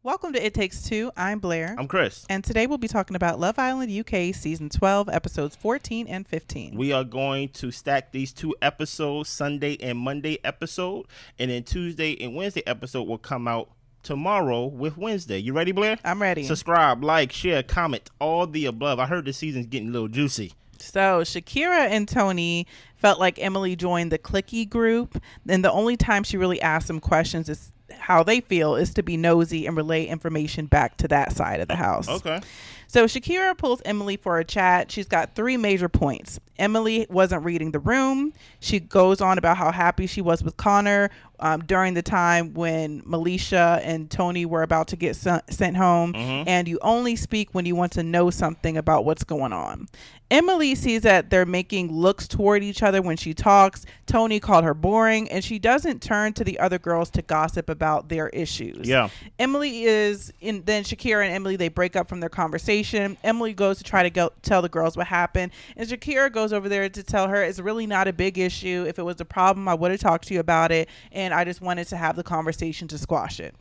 Welcome to It Takes Two. I'm Blair. I'm Chris. And today we'll be talking about Love Island UK Season 12, Episodes 14 and 15. We are going to stack these two episodes, Sunday and Monday episode, and then Tuesday and Wednesday episode will come out tomorrow with Wednesday. You ready, Blair? I'm ready. Subscribe, like, share, comment, all the above. I heard this season's getting a little juicy. So Shakira and Toni felt like Emily joined the clique group, and the only time she really asked them questions is how they feel is to be nosy and relay information back to that side of the house. Okay. So Shakira pulls Emily for a chat. She's got three major points. Emily wasn't reading the room. She goes on about how happy she was with Conor during the time when Melisha and Toni were about to get sent home. And you only speak when you want to know something about what's going on. Emily sees that they're making looks toward each other when she talks. Toni called her boring, and she doesn't turn to the other girls to gossip about their issues. Yeah. Then Shakira and Emily, they break up from their conversation. Emily goes to try to go tell the girls what happened, and Shakira goes over there to tell her it's really not a big issue. If it was a problem, I would have talked to you about it, and I just wanted to have the conversation to squash it.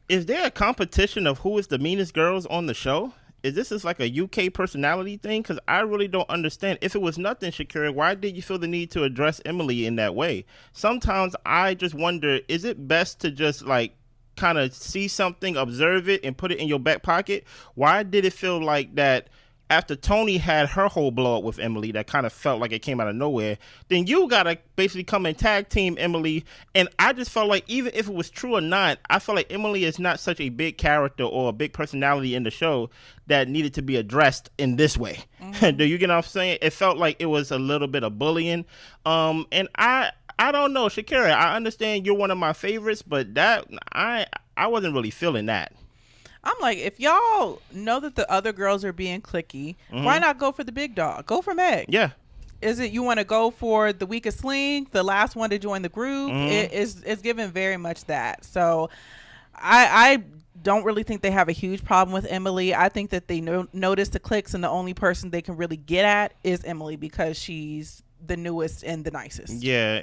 Is there a competition of who is the meanest girls on the show? Is this like a UK personality thing? Because I really don't understand. If it was nothing, Shakira, why did you feel the need to address Emily in that way? Sometimes I just wonder, is it best to just like kind of see something, observe it, and put it in your back pocket? Why did it feel like that after Toni had her whole blow up with Emily that kind of felt like it came out of nowhere? Then you got to basically come and tag team Emily. And I just felt like even if it was true or not, I felt like Emily is not such a big character or a big personality in the show that needed to be addressed in this way. Do you get what I'm saying? It felt like it was a little bit of bullying. And I don't know, Shakira, I understand you're one of my favorites, but that I wasn't really feeling that. I'm like, if y'all know that the other girls are being cliquey, why not go for the big dog? Go for Meg. Yeah. Is it you want to go for the weakest link, the last one to join the group? It's given very much that. So I don't really think they have a huge problem with Emily. I think that they notice the cliques, and the only person they can really get at is Emily because she's the newest and the nicest. Yeah,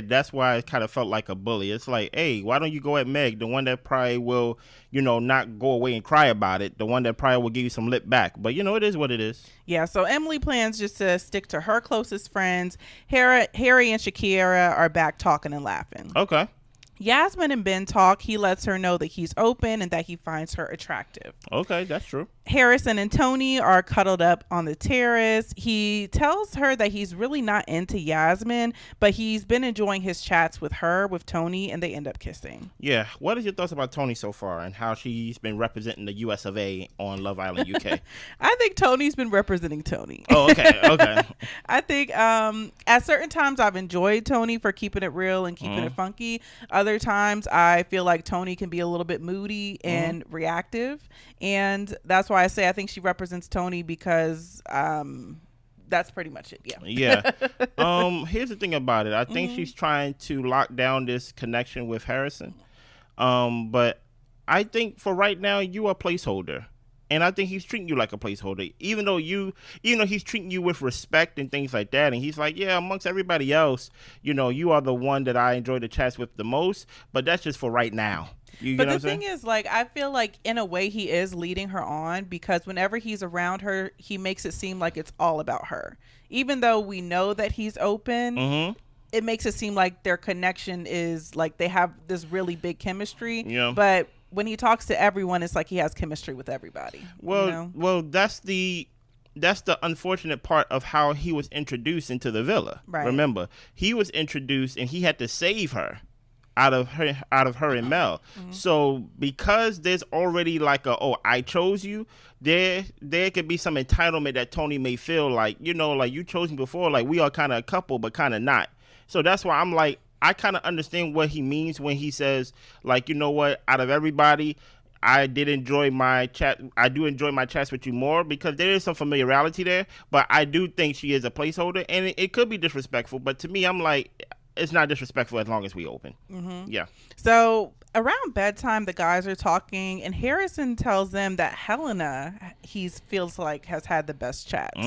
that's why it kind of felt like a bully. It's like, hey, why don't you go at Meg, the one that probably will, not go away and cry about it, the one that probably will give you some lip back. But it is what it is. Yeah, so Emily plans just to stick to her closest friends. Harry and Shakira are back talking and laughing. Okay. Yasmin and Ben talk. He lets her know that he's open and that he finds her attractive. Okay, that's true. Harrison and Toni are cuddled up on the terrace. He tells her that he's really not into Yasmin, but he's been enjoying his chats with Toni, and they end up kissing. Yeah. What is your thoughts about Toni so far and how she's been representing the US of A on Love Island UK? I think Toni's been representing Toni. Oh, okay. I think at certain times I've enjoyed Toni for keeping it real and keeping it funky. Other times I feel like Toni can be a little bit moody and reactive, and that's why I say I think she represents Toni because that's pretty much it. Yeah. Here's the thing about it. I think she's trying to lock down this connection with Harrison. But I think for right now you are a placeholder. And I think he's treating you like a placeholder, even though he's treating you with respect and things like that. And he's like, yeah, amongst everybody else, you are the one that I enjoy the chats with the most. But that's just for right now. But the thing is, like, I feel like in a way he is leading her on because whenever he's around her, he makes it seem like it's all about her. Even though we know that he's open, it makes it seem like their connection is like they have this really big chemistry. Yeah. But when he talks to everyone, it's like he has chemistry with everybody. Well, that's the unfortunate part of how he was introduced into the villa. Right. Remember, he was introduced and he had to save her out of her and Mel. So because there's already like I chose you, there could be some entitlement that Toni may feel like, like you chose me before, like we are kind of a couple, but kind of not. So that's why I'm like, I kind of understand what he means when he says, like, you know what, out of everybody, I did enjoy my chat. I do enjoy my chats with you more because there is some familiarity there, but I do think she is a placeholder and it could be disrespectful. But to me, I'm like, it's not disrespectful as long as we open. Yeah. So Around bedtime, the guys are talking, and Harrison tells them that Helena, he feels like, has had the best chats.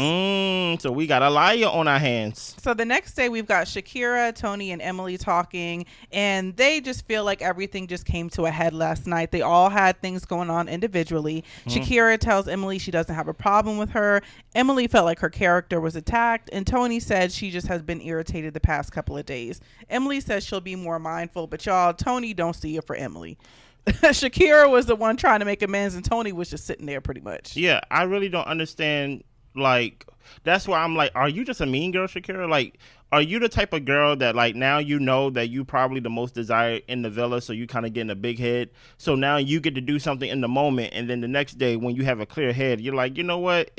So we got a liar on our hands. So the next day, we've got Shakira, Toni, and Emily talking, and they just feel like everything just came to a head last night. They all had things going on individually. Shakira tells Emily she doesn't have a problem with her. Emily felt like her character was attacked, and Toni said she just has been irritated the past couple of days. Emily says she'll be more mindful, but y'all, Toni don't see it for Emily. Shakira was the one trying to make amends, and Toni was just sitting there pretty much. Yeah, I really don't understand. Like, that's why I'm like, are you just a mean girl, Shakira? Like, are you the type of girl that, like, now you know that you probably the most desired in the villa, so you kind of getting a big head, so now you get to do something in the moment, and then the next day when you have a clear head, you're like, you know what,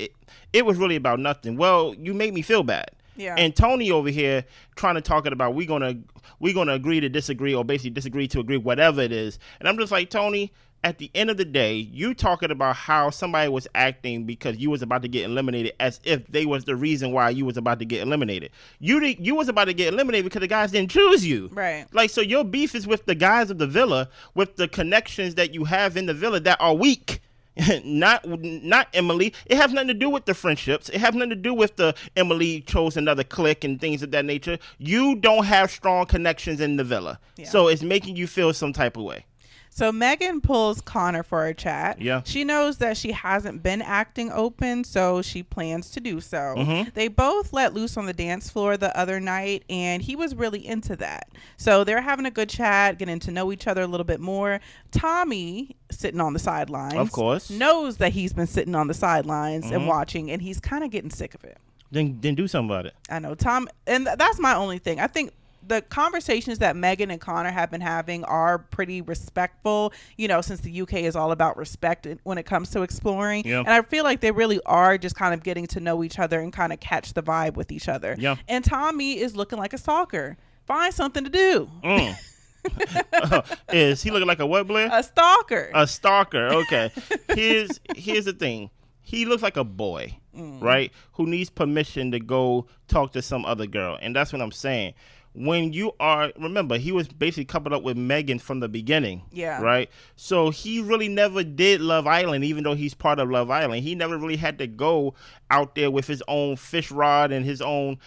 it was really about nothing. Well, you made me feel bad. Yeah. And Toni over here trying to talk it about we're gonna agree to disagree, or basically disagree to agree, whatever it is. And I'm just like, Toni, at the end of the day, you talking about how somebody was acting because you was about to get eliminated, as if they was the reason why you was about to get eliminated. You was about to get eliminated because the guys didn't choose you. Right. Like, so your beef is with the guys of the villa, with the connections that you have in the villa that are weak. not Emily. It has nothing to do with the friendships. It has nothing to do with the Emily chose another clique and things of that nature. You don't have strong connections in the villa. Yeah. So it's making you feel some type of way. So Megan pulls Conor for a chat. Yeah. She knows that she hasn't been acting open, so she plans to do so. They both let loose on the dance floor the other night, and he was really into that. So they're having a good chat, getting to know each other a little bit more. Tommy, sitting on the sidelines, of course, knows that he's been sitting on the sidelines and watching, and he's kind of getting sick of it. Then do something about it. I know, Tom, and that's my only thing. I think the conversations that Megan and Conor have been having are pretty respectful, you know, since the UK is all about respect when it comes to exploring. Yeah. And I feel like they really are just kind of getting to know each other and kind of catch the vibe with each other. Yeah. And Tommy is looking like a stalker. Find something to do. Is he looking like a what, Blair? A stalker. A stalker. Okay. Here's the thing. He looks like a boy, right? Who needs permission to go talk to some other girl. And that's what I'm saying. When you are, remember, he was basically coupled up with Megan from the beginning. Yeah. Right? So he really never did Love Island, even though he's part of Love Island. He never really had to go out there with his own fish rod and his own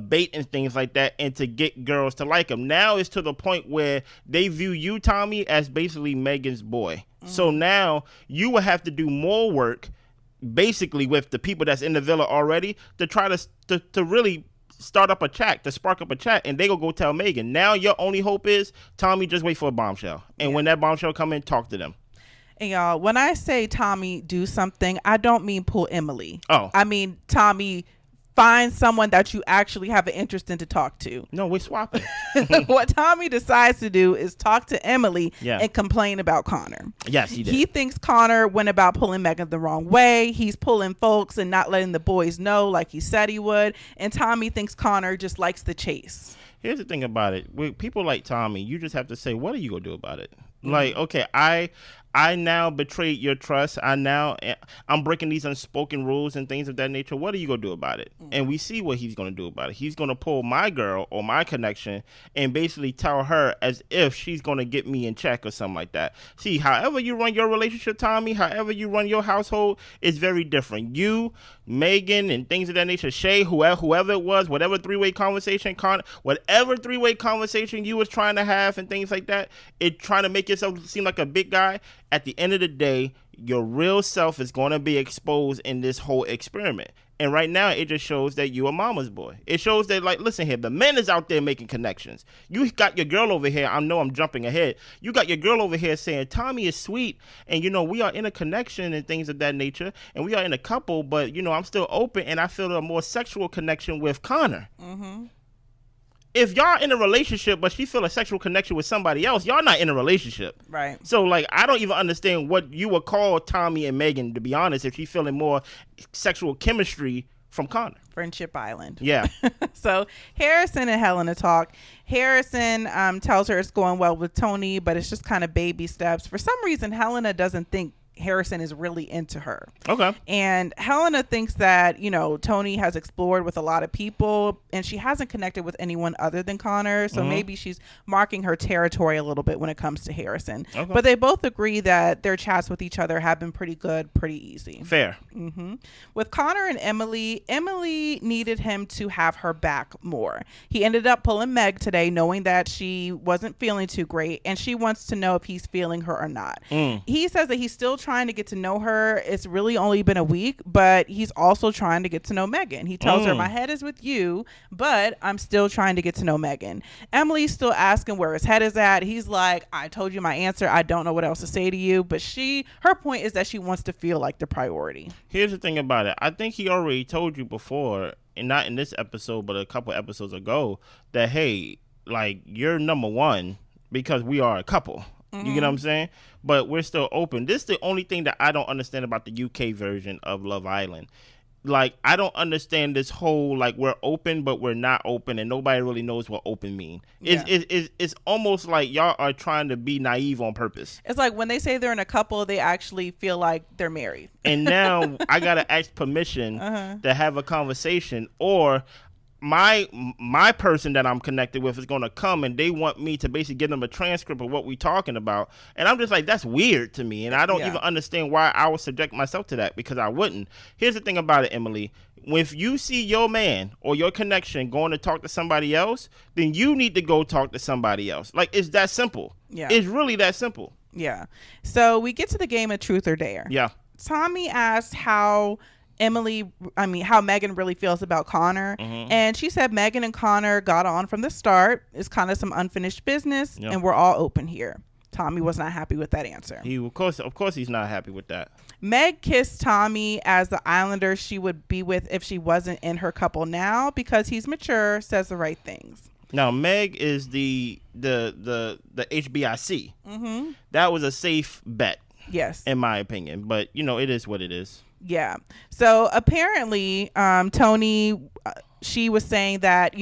bait and things like that, and to get girls to like him. Now it's to the point where they view you, Tommy, as basically Megan's boy. So now you will have to do more work, basically, with the people that's in the villa already, to try to really start up a chat, to spark up a chat, and they go tell Megan. Now your only hope is, Tommy, just wait for a bombshell. And when that bombshell come in, talk to them. And y'all, when I say Tommy do something, I don't mean pull Emily. Oh. I mean, Tommy, find someone that you actually have an interest in to talk to. No, we're swapping. What Tommy decides to do is talk to Emily and complain about Conor. Yes, he did. He thinks Conor went about pulling Megan the wrong way. He's pulling folks and not letting the boys know like he said he would. And Tommy thinks Conor just likes the chase. Here's the thing about it. With people like Tommy, you just have to say, what are you going to do about it? Like, okay, I now betrayed your trust. I'm breaking these unspoken rules and things of that nature. What are you going to do about it? And we see what he's going to do about it. He's going to pull my girl or my connection and basically tell her as if she's going to get me in check or something like that. See, however you run your relationship, Tommy, however you run your household is very different. You, Megan, and things of that nature, Shay, whoever it was, whatever three-way conversation you was trying to have and things like that, it trying to make yourself seem like a big guy. At the end of the day, your real self is going to be exposed in this whole experiment. And right now, it just shows that you a mama's boy. It shows that, like, listen here, the men is out there making connections. You got your girl over here. I know I'm jumping ahead. You got your girl over here saying, Tommy is sweet. And, you know, we are in a connection and things of that nature. And we are in a couple, but, you know, I'm still open. And I feel a more sexual connection with Conor. If y'all in a relationship, but she feel a sexual connection with somebody else, y'all not in a relationship. Right. So, like, I don't even understand what you would call Tommy and Megan, to be honest, if she feeling more sexual chemistry from Conor. Friendship Island. Yeah. So Harrison and Helena talk. Harrison tells her it's going well with Toni, but it's just kind of baby steps. For some reason, Helena doesn't think Harrison is really into her. Okay. And Helena thinks that, Toni has explored with a lot of people and she hasn't connected with anyone other than Conor. So maybe she's marking her territory a little bit when it comes to Harrison. Okay. But they both agree that their chats with each other have been pretty good, pretty easy. Fair. With Conor and Emily needed him to have her back more. He ended up pulling Meg today, knowing that she wasn't feeling too great and she wants to know if he's feeling her or not. He says that he's still trying to get to know her. It's really only been a week, but he's also trying to get to know Megan. He tells her, my head is with you, but I'm still trying to get to know Megan. Emily's still asking where his head is at. He's like, I told you my answer. I don't know what else to say to you. But her point is that she wants to feel like the priority. Here's the thing about it. I think he already told you before, and not in this episode, but a couple episodes ago, that, hey, like, you're number one because we are a couple. You get what I'm saying? But we're still open. This is the only thing that I don't understand about the UK version of Love Island. Like, I don't understand this whole, like, we're open, but we're not open, and nobody really knows what open mean. Yeah. It's almost like y'all are trying to be naive on purpose. It's like when they say they're in a couple, they actually feel like they're married. And now I got to ask permission to have a conversation, or my person that I'm connected with is going to come and they want me to basically give them a transcript of what we're talking about. And I'm just like, that's weird to me. And I don't even understand why I would subject myself to that, because I wouldn't. Here's the thing about it, Emily. If you see your man or your connection going to talk to somebody else, then you need to go talk to somebody else. Like, it's that simple. Yeah. It's really that simple. Yeah. So we get to the game of truth or dare. Yeah. Tommy asked how Megan really feels about Conor. And she said Megan and Conor got on from the start. It's kind of some unfinished business, and we're all open here. Tommy was not happy with that answer. Of course he's not happy with that. Meg kissed Tommy as the Islander she would be with if she wasn't in her couple now, because he's mature, says the right things. Now, Meg is the HBIC. That was a safe bet. Yes. In my opinion. But, it is what it is. Yeah. So apparently, Toni, she was saying that,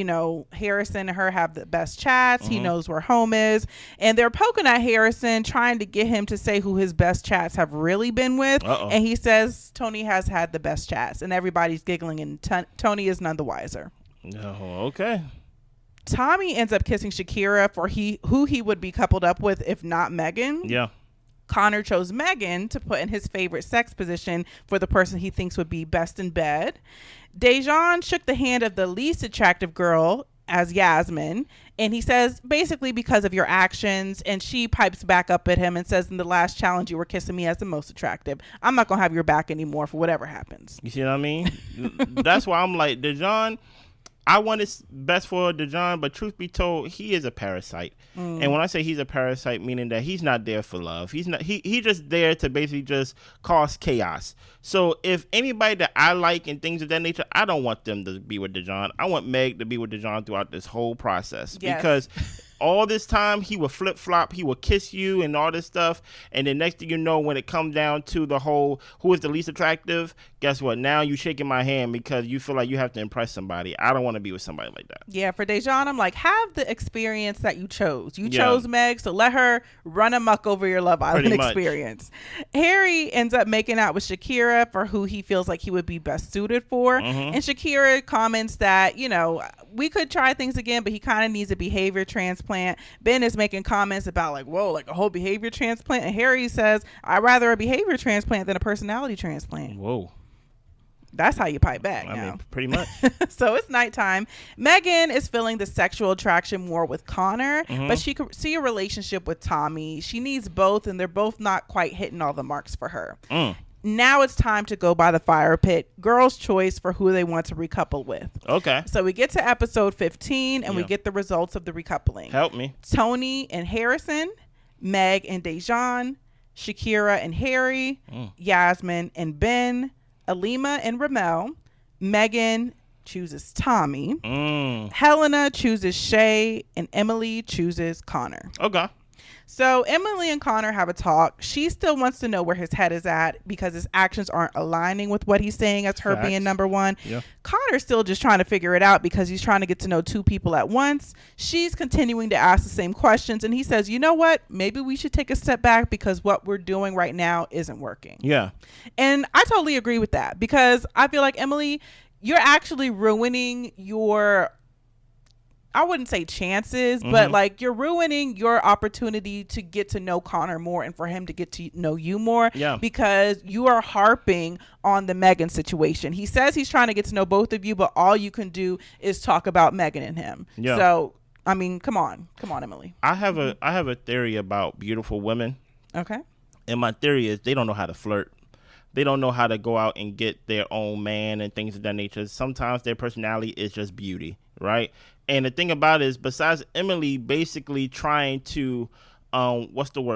Harrison and her have the best chats. He knows where home is. And they're poking at Harrison, trying to get him to say who his best chats have really been with. And he says Toni has had the best chats. And everybody's giggling, and Toni is none the wiser. Oh, okay. Tommy ends up kissing Shakira for who he would be coupled up with if not Megan. Yeah. Conor chose Megan to put in his favorite sex position for the person he thinks would be best in bed. Dejon shook the hand of the least attractive girl as Yasmin, and he says basically because of your actions, and she pipes back up at him and says, in the last challenge you were kissing me as the most attractive. I'm not gonna have your back anymore for whatever happens. You see what I mean? That's why I'm like, Dejon, I want his best for Dejon, but truth be told, he is a parasite. And when I say he's a parasite, meaning that he's not there for love. He's just there to basically just cause chaos. So if anybody that I like and things of that nature, I don't want them to be with Dejon. I want Meg to be with Dejon throughout this whole process. Yes. Because all this time he would flip-flop, he would kiss you and all this stuff, and then next thing you know, when it comes down to the whole who is the least attractive, guess what? Now you shaking my hand because you feel like you have to impress somebody. I don't want to be with somebody like that. Yeah, for Dejon, I'm like, have the experience that you chose. You chose Meg, so let her run amok over your Love Island experience. Harry ends up making out with Shakira for who he feels like he would be best suited for. And Shakira comments that, we could try things again, but he kind of needs a behavior transplant. Ben is making comments about like, whoa, like a whole behavior transplant. And Harry says, I'd rather a behavior transplant than a personality transplant. Whoa. That's how you pipe back now. I mean, pretty much. So it's nighttime. Megan is feeling the sexual attraction more with Conor, but she could see a relationship with Tommy. She needs both, and they're both not quite hitting all the marks for her. Now it's time to go by the fire pit. Girls' choice for who they want to recouple with. Okay. So we get to episode 15, and we get the results of the recoupling. Help me. Toni and Harrison, Meg and Dejon, Shakira and Harry, Yasmin and Ben, Alima and Ramel, Megan chooses Tommy, Helena chooses Shay, and Emily chooses Conor. Okay. So Emily and Connor have a talk. She still wants to know where his head is at because his actions aren't aligning with what he's saying as her being number one. Yeah. Connor's still just trying to figure it out because he's trying to get to know two people at once. She's continuing to ask the same questions, and he says, you know what? Maybe we should take a step back because what we're doing right now isn't working. Yeah. And I totally agree with that because I feel like, Emily, you're actually ruining your, I wouldn't say chances, but like you're ruining your opportunity to get to know Connor more and for him to get to know you more. Yeah. Because you are harping on the Megan situation. He says he's trying to get to know both of you, but all you can do is talk about Megan and him. Yeah. So, I mean, come on, Emily. I have a theory about beautiful women. Okay. And my theory is they don't know how to flirt. They don't know how to go out and get their own man and things of that nature. Sometimes their personality is just beauty, right? And the thing about it is, besides Emily basically trying to,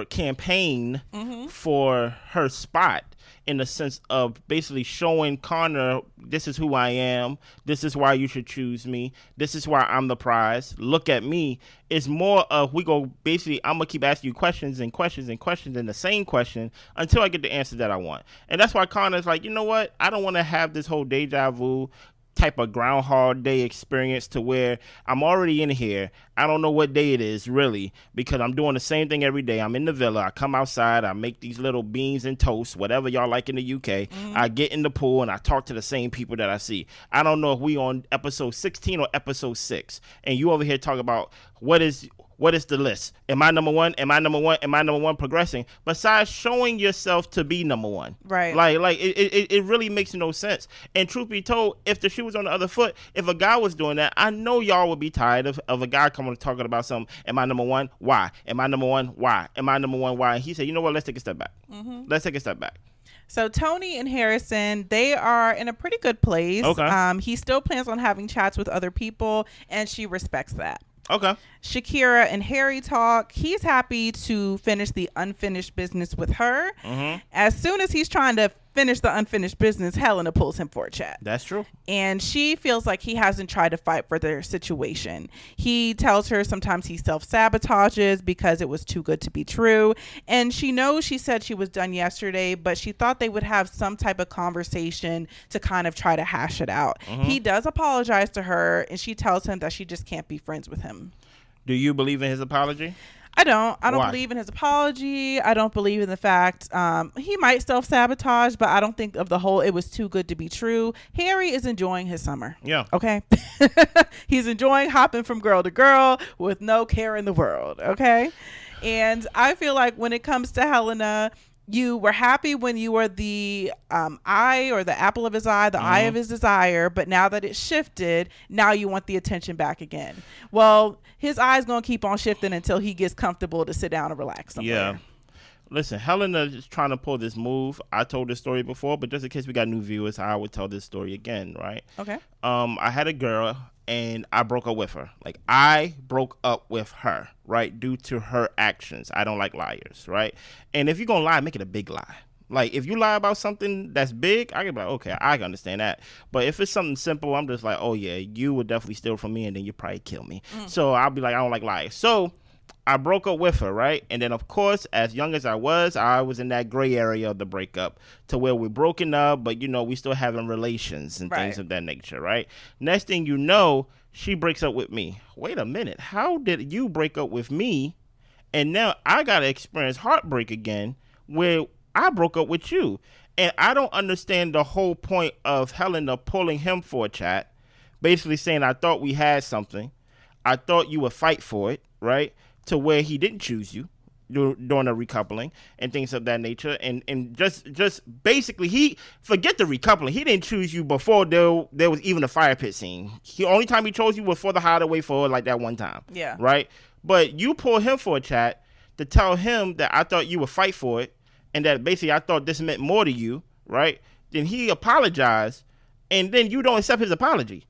campaign for her spot in the sense of basically showing Connor, this is who I am, this is why you should choose me, this is why I'm the prize, look at me. It's more of I'm going to keep asking you questions and questions and questions and the same question until I get the answer that I want. And that's why Connor's like, you know what? I don't want to have this whole deja vu type of Groundhog Day experience to where I'm already in here. I don't know what day it is really because I'm doing the same thing every day. I'm in the villa. I come outside. I make these little beans and toast, whatever y'all like in the UK. I get in the pool and I talk to the same people that I see. I don't know if we on episode 16 or episode 6 and you over here talk about what is the list? Am I number one? Am I number one? Am I number one progressing? Besides showing yourself to be number one. Right. Like it really makes no sense. And truth be told, if the shoe was on the other foot, if a guy was doing that, I know y'all would be tired of a guy coming and talking about something. Am I number one? Why? Am I number one? Why? Am I number one? Why? And he said, you know what? Let's take a step back. Let's take a step back. So Toni and Harrison, they are in a pretty good place. Okay. He still plans on having chats with other people, and she respects that. Okay. Shakira and Harry talk. He's happy to finish the unfinished business with her. As soon as he's trying to finish the unfinished business, Helena pulls him for a chat. That's true. And she feels like he hasn't tried to fight for their situation. He tells her sometimes he self-sabotages because it was too good to be true. And she knows she said she was done yesterday, but she thought they would have some type of conversation to kind of try to hash it out. He does apologize to her, and she tells him that she just can't be friends with him. Do you believe in his apology? I don't Why? believe in his apology. I don't believe in the fact he might self-sabotage, but I don't think of the whole it was too good to be true. Harry is enjoying his summer. Yeah. Okay. He's enjoying hopping from girl to girl with no care in the world. Okay. And I feel like when it comes to Helena, you were happy when you were the eye or the apple of his eye, the eye of his desire. But now that it's shifted, now you want the attention back again. Well, his eye's going to keep on shifting until he gets comfortable to sit down and relax somewhere. Yeah. Listen, Helena is trying to pull this move. I told this story before, but just in case we got new viewers, I would tell this story again, right? Okay. I had a girl and I broke up with her. Like, I broke up with her, right, due to her actions. I don't like liars, right? And if you're going to lie, make it a big lie. Like, if you lie about something that's big, I can be like, okay, I can understand that. But if it's something simple, I'm just like, oh, yeah, you would definitely steal from me, and then you'd probably kill me. So I'll be like, I don't like liars. So I broke up with her, right? And then, of course, as young as I was in that gray area of the breakup to where we're broken up, but, you know, we still having relations and things of that nature, right? Next thing you know, she breaks up with me. Wait a minute. How did you break up with me? And now I got to experience heartbreak again where I broke up with you. And I don't understand the whole point of Helena pulling him for a chat, basically saying, I thought we had something. I thought you would fight for it, right? To where he didn't choose you during a recoupling and things of that nature. And just basically, he forget the recoupling. He didn't choose you before there was even a fire pit scene. The only time he chose you was for the hideaway for like that one time. Yeah. Right? But you pull him for a chat to tell him that I thought you would fight for it and that basically I thought this meant more to you, right? Then he apologized and then you don't accept his apology.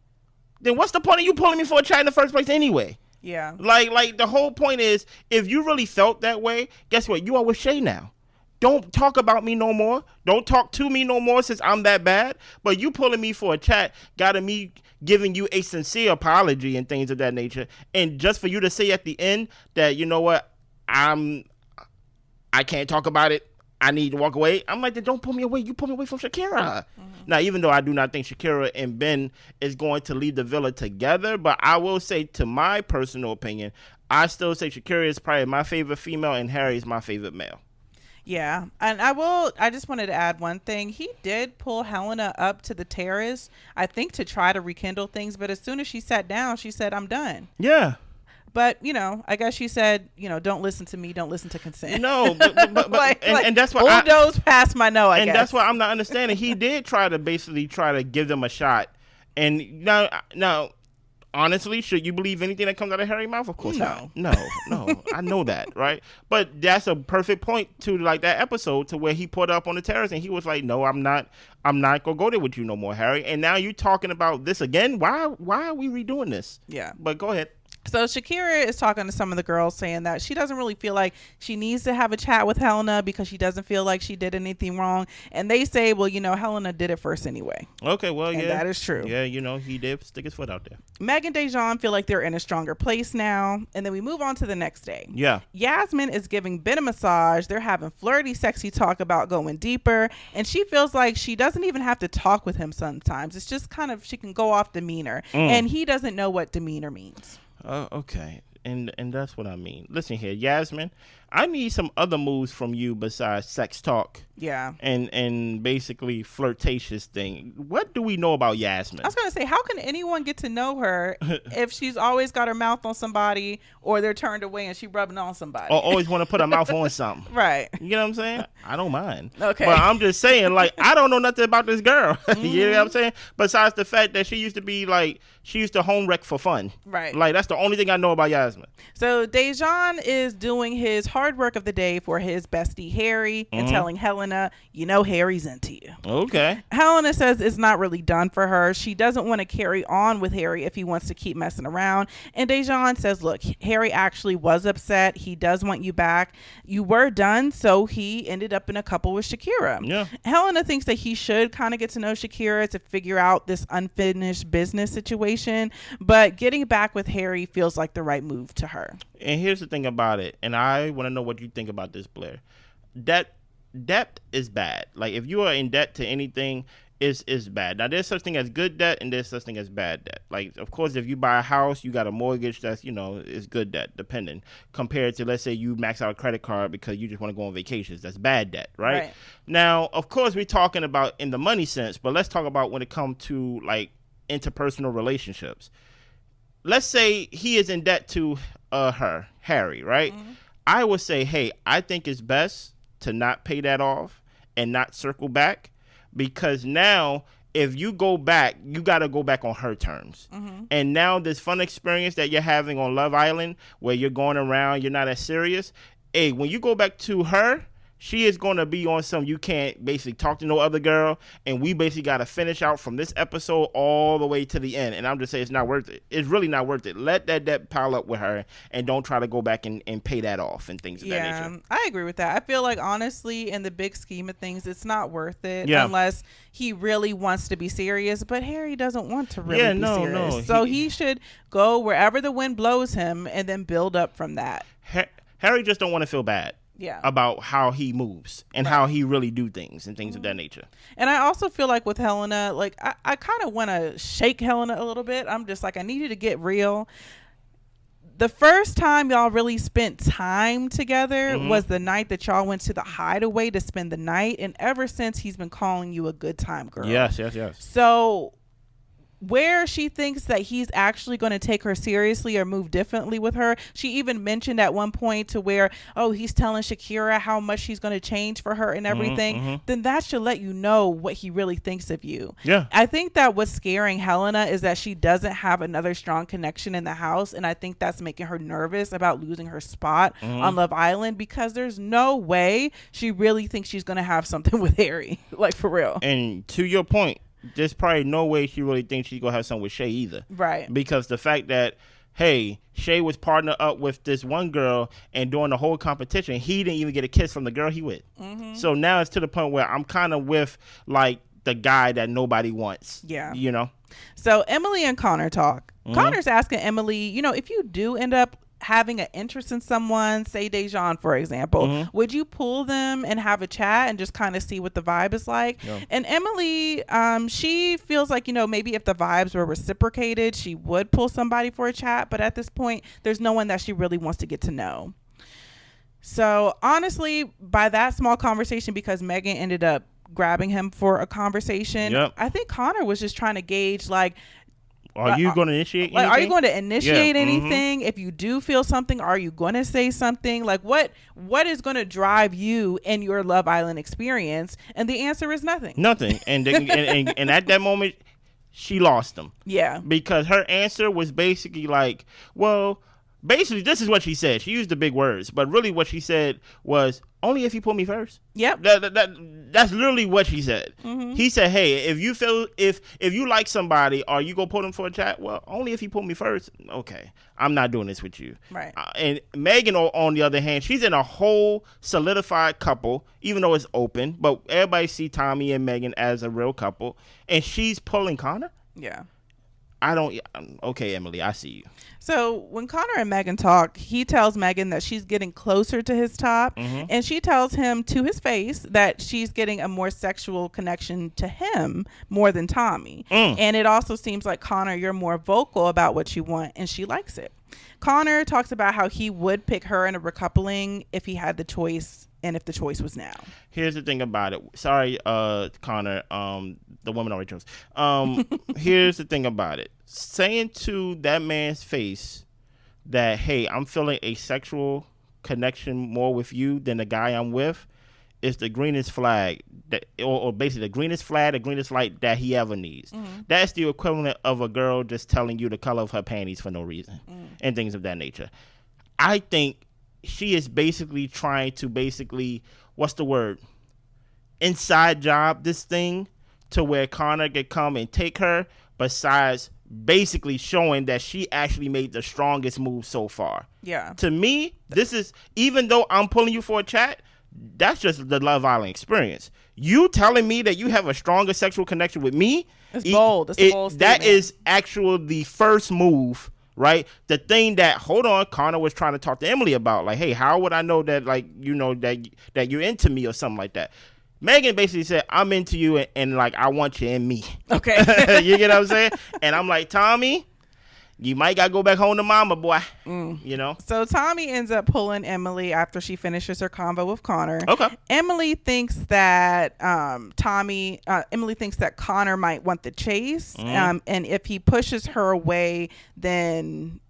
Then what's the point of you pulling me for a chat in the first place anyway? Yeah. Like the whole point is, if you really felt that way, guess what? You are with Shay now. Don't talk about me no more. Don't talk to me no more since I'm that bad. But you pulling me for a chat got me giving you a sincere apology and things of that nature. And just for you to say at the end that, you know what, I can't talk about it. I need to walk away. I'm like, then don't pull me away. You pull me away from Shakira. Now, even though I do not think Shakira and Ben is going to leave the villa together, but I will say, to my personal opinion, I still say Shakira is probably my favorite female and Harry is my favorite male. Yeah, and I just wanted to add one thing. He did pull Helena up to the terrace, I think, to try to rekindle things, but as soon as she sat down, she said, I'm done. Yeah. But, I guess she said, don't listen to me, don't listen to consent. No, but and that's why bulldoze past my no, I guess. And that's why I'm not understanding. He did try to give them a shot. And now, honestly, should you believe anything that comes out of Harry's mouth? Of course not. No. I know that, right? But that's a perfect point to like that episode to where he put up on the terrace and he was like, no, I'm not gonna go there with you no more, Harry. And now you're talking about this again. Why are we redoing this? Yeah. But go ahead. So Shakira is talking to some of the girls saying that she doesn't really feel like she needs to have a chat with Helena because she doesn't feel like she did anything wrong. And they say, well, Helena did it first anyway. Okay, well, and that is true. Yeah, he did stick his foot out there. Meg and Dejon feel like they're in a stronger place now. And then we move on to the next day. Yeah. Yasmin is giving Ben a massage. They're having flirty, sexy talk about going deeper. And she feels like she doesn't even have to talk with him sometimes. It's just kind of, she can go off demeanor. And he doesn't know what demeanor means. Okay. And that's what I mean. Listen here, Yasmin, I need some other moves from you besides sex talk. Yeah. And basically flirtatious thing. What do we know about Yasmin? I was going to say, how can anyone get to know her if she's always got her mouth on somebody or they're turned away and she rubbing on somebody? Or always want to put her mouth on something. Right. You know what I'm saying? I don't mind. Okay. But I'm just saying, like, I don't know nothing about this girl. You know what I'm saying? Besides the fact that she used to home wreck for fun. Right. Like, that's the only thing I know about Yasmin. So Dejon is doing his hard work of the day for his bestie Harry and telling Helena, Harry's into you. Okay. Helena says it's not really done for her. She doesn't want to carry on with Harry if he wants to keep messing around. And Dejon says, look, Harry actually was upset. He does want you back. You were done, so he ended up in a couple with Shakira. Yeah. Helena thinks that he should kind of get to know Shakira to figure out this unfinished business situation, but getting back with Harry feels like the right move to her. And here's the thing about it, and I want to know what you think about this, Blair. Debt is bad. Like, if you are in debt to anything, is bad. Now, there's such thing as good debt and there's such thing as bad debt. Like, of course, if you buy a house, you got a mortgage, that's, is good debt, depending. Compared to, let's say, you max out a credit card because you just want to go on vacations. That's bad debt, right? Now, of course, we're talking about in the money sense, but let's talk about when it comes to, like, interpersonal relationships. Let's say he is in debt to Harry, right? I would say, hey, I think it's best to not pay that off and not circle back, because now if you go back, you got to go back on her terms. And now this fun experience that you're having on Love Island where you're going around, you're not as serious. Hey, when you go back to her, she is going to be on some, you can't basically talk to no other girl, and we basically got to finish out from this episode all the way to the end. And I'm just saying it's not worth it. It's really not worth it. Let that debt pile up with her and don't try to go back and pay that off and things of that nature. I agree with that. I feel like, honestly, in the big scheme of things, it's not worth it unless he really wants to be serious. But Harry doesn't want to really be serious. No. So he should go wherever the wind blows him and then build up from that. Harry just don't want to feel bad. About how he moves and how he really do things and things of that nature. And I also feel like with Helena, like I kind of want to shake Helena a little bit. I'm just like, I need you to get real. The first time y'all really spent time together was the night that y'all went to the hideaway to spend the night. And ever since, he's been calling you a good time girl. Yes. So where she thinks that he's actually going to take her seriously or move differently with her. She even mentioned at one point to where, he's telling Shakira how much he's going to change for her and everything. Then that should let you know what he really thinks of you. Yeah. I think that what's scaring Helena is that she doesn't have another strong connection in the house. And I think that's making her nervous about losing her spot on Love Island, because there's no way she really thinks she's going to have something with Harry. Like, for real. And to your point, there's probably no way she really thinks she's going to have something with Shay either. Right. Because the fact that, hey, Shay was partnered up with this one girl, and during the whole competition, he didn't even get a kiss from the girl he with. So now it's to the point where I'm kind of with, like, the guy that nobody wants. Yeah. So Emily and Conor talk. Connor's asking Emily, if you do end up having an interest in someone, say Dejon, for example, would you pull them and have a chat and just kind of see what the vibe is like? Yeah. And Emily, she feels like, maybe if the vibes were reciprocated, she would pull somebody for a chat. But at this point, there's no one that she really wants to get to know. So honestly, by that small conversation, because Megan ended up grabbing him for a conversation, I think Conor was just trying to gauge, like, are you going to initiate anything? Are you going to initiate anything? If you do feel something, are you going to say something? Like, what is going to drive you in your Love Island experience? And the answer is nothing. Nothing. And at that moment, she lost him. Yeah. Because her answer was basically like, well, basically, this is what she said. She used the big words, but really what she said was, only if you pull me first. Yep. That's literally what she said. He said, hey, if you like somebody, are you going to pull them for a chat? Well, only if you pull me first. Okay. I'm not doing this with you. Right. And Megan, on the other hand, she's in a whole solidified couple, even though it's open, but everybody see Tommy and Megan as a real couple, and she's pulling Conor? Yeah. Okay, Emily, I see you. So when Conor and Megan talk, he tells Megan that she's getting closer to his top, and she tells him to his face that she's getting a more sexual connection to him more than Tommy. And it also seems like, Conor, you're more vocal about what you want, and she likes it. Conor talks about how he would pick her in a recoupling if he had the choice, and if the choice was now. Here's the thing about it. Sorry, Conor, the woman already chose. Here's the thing about it. Saying to that man's face that, hey, I'm feeling a sexual connection more with you than the guy I'm with, is the greenest flag, or basically the greenest flag, the greenest light that he ever needs. That's the equivalent of a girl just telling you the color of her panties for no reason and things of that nature. I think she is basically trying to what's the word? Inside job this thing to where Conor could come and take her, besides basically showing that she actually made the strongest move so far. Yeah. To me, this is, even though I'm pulling you for a chat, that's just the Love Island experience. You telling me that you have a stronger sexual connection with me, it's bold. It's a bold statement. That is actually the first move. Right, the thing that Conor was trying to talk to Emily about, like, hey, how would I know that, like, that you're into me or something like that? Megan basically said, I'm into you, and like, I want you in me. Okay. You get what I'm saying? And I'm like, Tommy, you might gotta go back home to mama, boy. So Tommy ends up pulling Emily after she finishes her convo with Conor. Okay. Emily thinks that Conor might want the chase, and if he pushes her away, then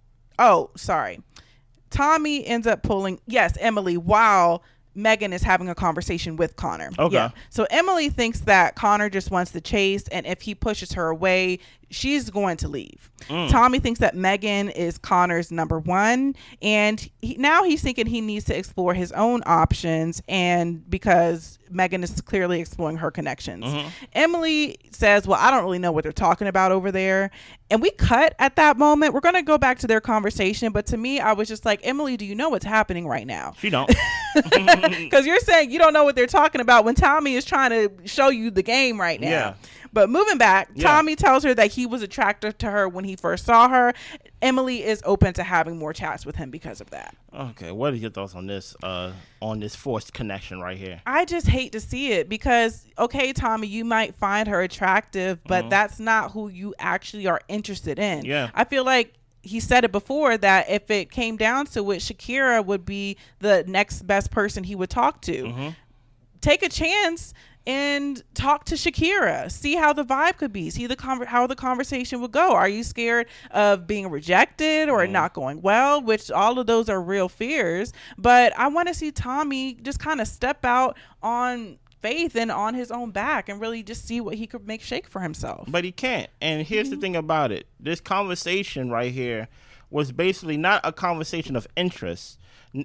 Tommy ends up pulling Emily while Megan is having a conversation with Conor. Okay. Yeah. So Emily thinks that Conor just wants the chase, and if he pushes her away, she's going to leave. Tommy thinks that Megan is Conor's number one, and now he's thinking he needs to explore his own options, and because Megan is clearly exploring her connections. Emily says, well, I don't really know what they're talking about over there. And we cut at that moment. We're going to go back to their conversation. But to me, I was just like, Emily, do you know what's happening right now? She don't. Because you're saying you don't know what they're talking about when Tommy is trying to show you the game right now. Yeah. But moving back, Tommy tells her that he was attracted to her when he first saw her. Emily is open to having more chats with him because of that. Okay, what are your thoughts on this forced connection right here? I just hate to see it because, okay, Tommy, you might find her attractive, but that's not who you actually are interested in. Yeah. I feel like he said it before that if it came down to it, Shakira would be the next best person he would talk to. Take a chance and talk to Shakira. See how the vibe could be. See how the conversation would go. Are you scared of being rejected or not going well? Which all of those are real fears. But I want to see Tommy just kind of step out on faith and on his own back and really just see what he could make shake for himself. But he can't. And here's the thing about it. This conversation right here was basically not a conversation of interest.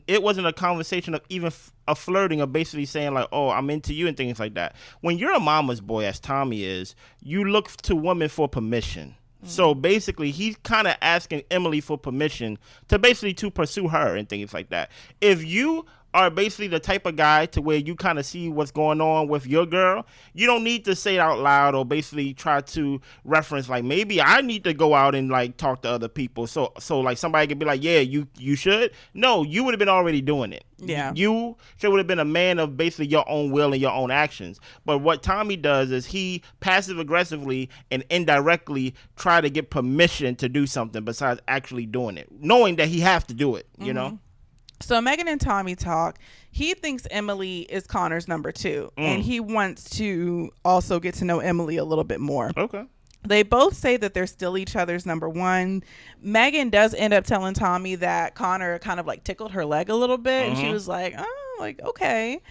It wasn't a conversation of even a flirting or basically saying like, oh, I'm into you and things like that. When you're a mama's boy, as Tommy is, you look to women for permission. So basically, he's kind of asking Emily for permission to basically to pursue her and things like that. If you are basically the type of guy to where you kind of see what's going on with your girl, you don't need to say it out loud or basically try to reference like maybe I need to go out and like talk to other people. So like somebody could be like, yeah, you should. No, you would have been already doing it. Yeah. You would have been a man of basically your own will and your own actions. But what Tommy does is he passive aggressively and indirectly try to get permission to do something besides actually doing it, knowing that he has to do it, you know? So Megan and Tommy talk. He thinks Emily is Conor's number 2, and he wants to also get to know Emily a little bit more. Okay. They both say that they're still each other's number 1. Megan does end up telling Tommy that Conor kind of like tickled her leg a little bit, and she was like, oh, like, okay.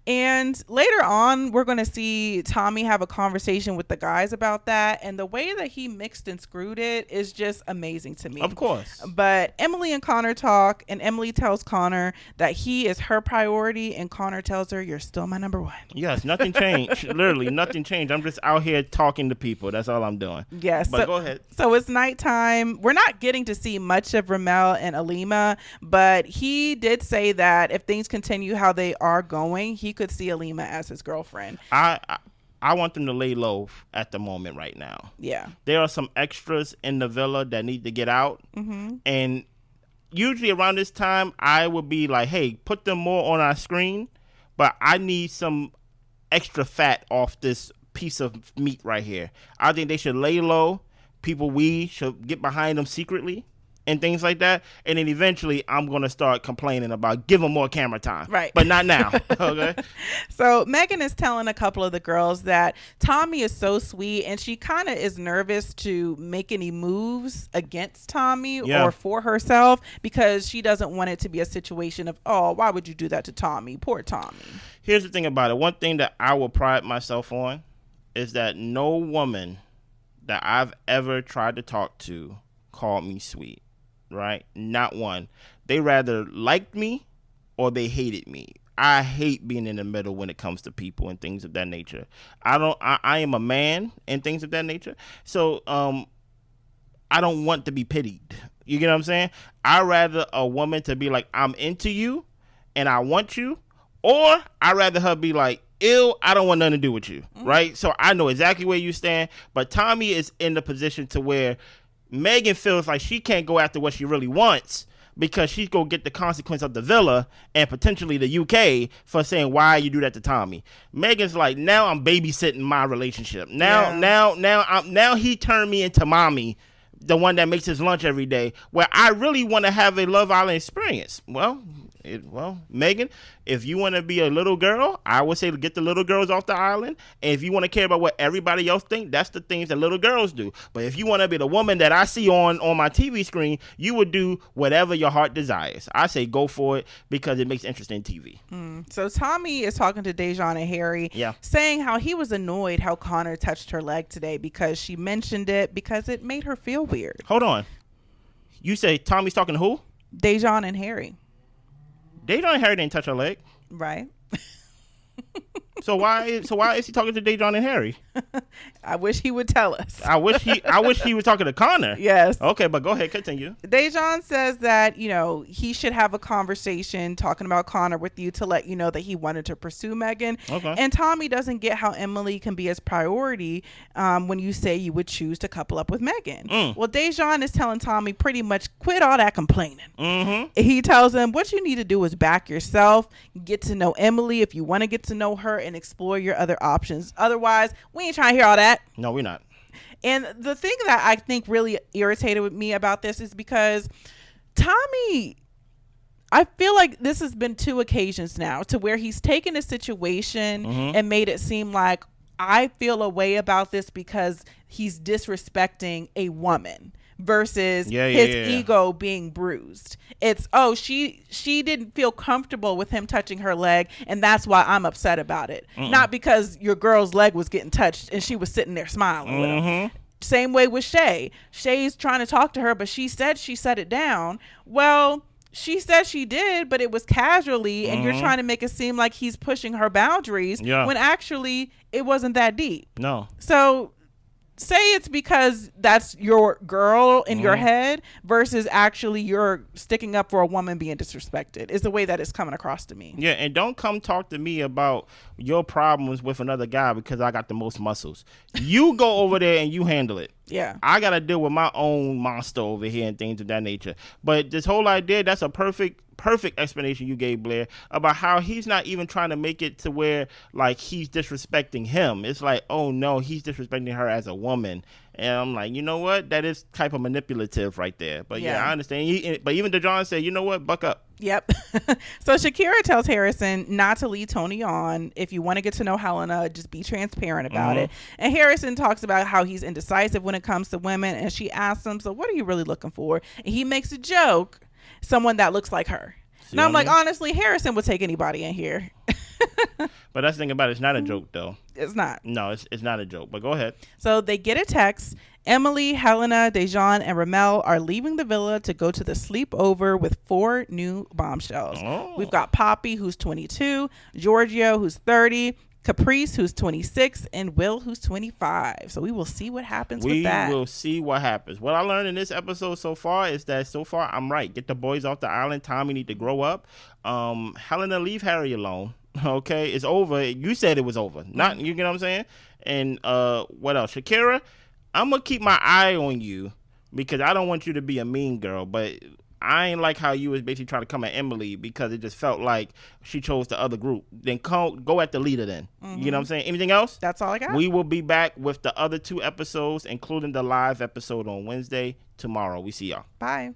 And later on, we're going to see Tommy have a conversation with the guys about that. And the way that he mixed and screwed it is just amazing to me. Of course. But Emily and Conor talk, and Emily tells Conor that he is her priority. And Conor tells her, you're still my number 1. Yes, nothing changed. Literally, nothing changed. I'm just out here talking to people. That's all I'm doing. Yes. But go ahead. So it's nighttime. We're not getting to see much of Ramel and Alima, but he did say that if things continue how they are going, he could see Alima as his girlfriend. I want them to lay low at the moment right now. Yeah. There are some extras in the villa that need to get out. And usually around this time, I would be like, hey, put them more on our screen, but I need some extra fat off this piece of meat right here. I think they should lay low. We should get behind them secretly and things like that. And then eventually I'm going to start complaining about give them more camera time. Right. But not now. Okay. So Megan is telling a couple of the girls that Tommy is so sweet, and she kind of is nervous to make any moves against Tommy or for herself because she doesn't want it to be a situation of, oh, why would you do that to Tommy? Poor Tommy. Here's the thing about it. One thing that I will pride myself on is that no woman that I've ever tried to talk to called me sweet. Right? Not one. They rather liked me or they hated me. I hate being in the middle when it comes to people and things of that nature. I am a man and things of that nature. So I don't want to be pitied. You get what I'm saying? I'd rather a woman to be like, I'm into you and I want you, or I'd rather her be like, ew, I don't want nothing to do with you. Right? So I know exactly where you stand. But Tommy is in the position to where Megan feels like she can't go after what she really wants because she's going to get the consequence of the villa and potentially the UK for saying, why you do that to Tommy. Megan's like, now I'm babysitting my relationship. Now he turned me into mommy, the one that makes his lunch every day, where I really want to have a Love Island experience. Well, Megan, if you want to be a little girl, I would say to get the little girls off the island. And if you want to care about what everybody else thinks, that's the things that little girls do. But if you want to be the woman that I see on my TV screen, you would do whatever your heart desires. I say go for it because it makes interesting TV. So Tommy is talking to Dejon and Harry, saying how he was annoyed how Conor touched her leg today because she mentioned it because it made her feel weird. Hold on. You say Tommy's talking to who? Dejon and Harry. Dejon and Harry didn't touch her leg. Right. So why is he talking to Dejon and Harry? I wish he would tell us. I wish he was talking to Conor. Yes. Okay, but go ahead, continue. Dejon says that, he should have a conversation talking about Conor with you to let you know that he wanted to pursue Megan. Okay. And Tommy doesn't get how Emily can be his priority when you say you would choose to couple up with Megan. Well, Dejon is telling Tommy pretty much quit all that complaining. He tells him what you need to do is back yourself, get to know Emily if you want to get to know her, and explore your other options. Otherwise, we ain't trying to hear all that. No, we're not. And the thing that I think really irritated with me about this is because Tommy, I feel like this has been 2 occasions now to where he's taken a situation and made it seem like I feel a way about this because he's disrespecting a woman versus his ego being bruised. It's, oh, she didn't feel comfortable with him touching her leg, and that's why I'm upset about it. Not because your girl's leg was getting touched and she was sitting there smiling with him. Same way with Shay. Shay's trying to talk to her, but she said she set it down. Well, she said she did, but it was casually, and you're trying to make it seem like he's pushing her boundaries when actually it wasn't that deep. No. So say it's because that's your girl in your head versus actually you're sticking up for a woman being disrespected is the way that it's coming across to me. Yeah, and don't come talk to me about your problems with another guy because I got the most muscles. You go over there and you handle it. Yeah. I got to deal with my own monster over here and things of that nature. But this whole idea, that's a perfect explanation you gave, Blair, about how he's not even trying to make it to where like he's disrespecting him. It's like, oh no, he's disrespecting her as a woman. And I'm like, you know what? That is type of manipulative right there. But yeah, I understand. But even DeJohn said, you know what? Buck up. Yep. So Shakira tells Harrison not to lead Toni on. If you want to get to know Helena, just be transparent about it. And Harrison talks about how he's indecisive when it comes to women. And she asks him, so what are you really looking for? And he makes a joke, someone that looks like her. And I'm like, honestly, Harrison would take anybody in here. But that's the thing about it. It's not a joke, though. It's not. No, it's not a joke. But go ahead. So they get a text. Emily, Helena, Dejon, and Ramel are leaving the villa to go to the sleepover with 4 new bombshells. We've got Poppy, who's 22, Giorgio, who's 30, Caprice, who's 26, and Will, who's 25. So we will see what happens with that. We will see what happens. What I learned in this episode so far is that so far I'm right. Get the boys off the island. Tommy need to grow up. Helena, leave Harry alone. Okay, it's over. You said it was over. Not, you get what I'm saying? And what else? Shakira, I'm going to keep my eye on you because I don't want you to be a mean girl, but I ain't like how you was basically trying to come at Emily because it just felt like she chose the other group. Then go at the leader then. You know what I'm saying? Anything else? That's all I got. We will be back with the other 2 episodes, including the live episode on Wednesday tomorrow. We see y'all. Bye.